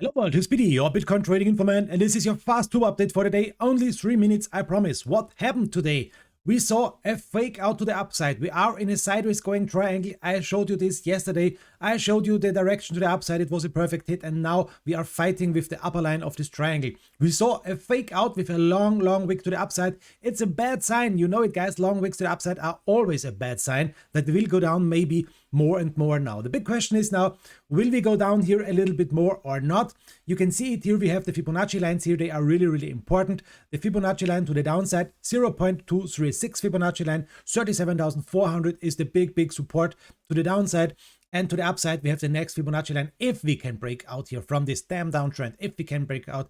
Hello world, it's Biti, your Bitcoin trading informant, and this is your fast tube update for the day. Only 3 minutes, I promise. What happened today? We saw a fake out to the upside. We are in a sideways going triangle. I showed you this yesterday. I showed you the direction to the upside. It was a perfect hit, and now we are fighting with the upper line of this triangle. We saw a fake out with a long wick to the upside. It's a bad sign. You know it, guys. Long wicks to the upside are always a bad sign that we will go down maybe more and more now. The big question is now, will we go down here a little bit more or not? You can see it here. We have the Fibonacci lines here. They are really important. The Fibonacci line to the downside, 0.236 Fibonacci line, 37,400 is the big support to the downside. And to the upside, we have the next Fibonacci line. If we can break out here from this damn downtrend, if we can break out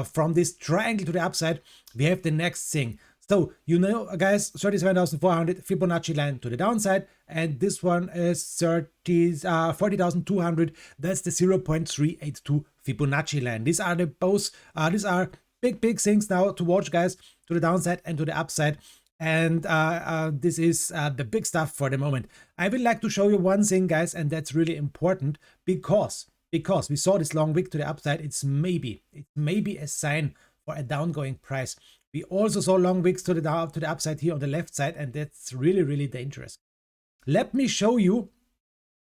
from this triangle to the upside, we have the next thing. So, you know, guys, 37,400 Fibonacci line to the downside, and this one is 40,200. That's the 0.382 Fibonacci line. These are the both. These are big things now to watch, guys, to the downside and to the upside. And this is the big stuff for the moment. I would like to show you one thing, guys, and that's really important because we saw this long wick to the upside. It's maybe a sign for a downgoing price. We also saw long wicks to the upside here on the left side, and that's really dangerous. Let me show you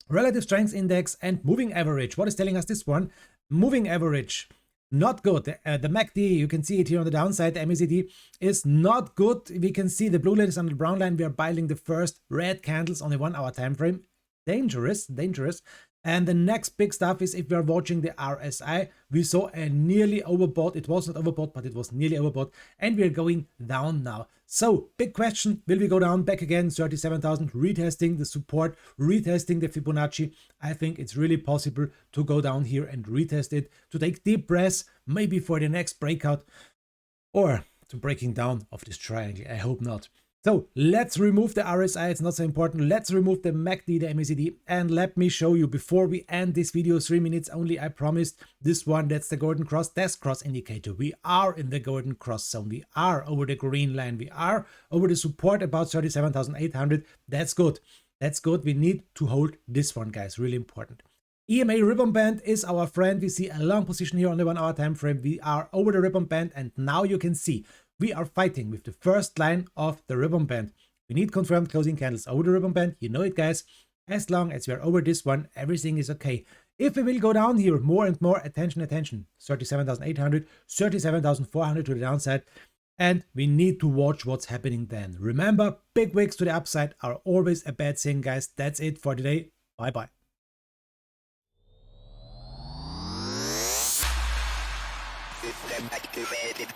relative strength index and moving average. What is telling us this one? Moving average, not good. The MACD, you can see it here on the downside. The MACD is not good. We can see the blue line is on the brown line. We are buying the first red candles on a 1 hour time frame. Dangerous. And the next big stuff is if we are watching the RSI, we saw a nearly overbought. It was not overbought, but it was nearly overbought, and we are going down now. So big question, will we go down back again? 37,000, retesting the support, retesting the Fibonacci. I think it's really possible to go down here and retest it, to take deep breaths, maybe for the next breakout or to breaking down of this triangle. I hope not. So let's remove the RSI, it's not so important. Let's remove the MACD, the MACD, and let me show you before we end this video, 3 minutes only, I promised. This one, that's the golden cross, desk cross indicator. We are in the golden cross zone. We are over the green line. We are over the support about 37,800. That's good. That's good. We need to hold this one, guys. Really important. EMA ribbon band is our friend. We see a long position here on the 1 hour time frame. We are over the ribbon band, and now you can see we are fighting with the first line of the ribbon band. We need confirmed closing candles over the ribbon band. You know it, guys. As long as we are over this one, everything is okay. If we will go down here more and more, attention, 37,800, 37,400 to the downside, and we need to watch what's happening then. Remember, big wicks to the upside are always a bad thing, guys. That's it for today. Bye. System activated.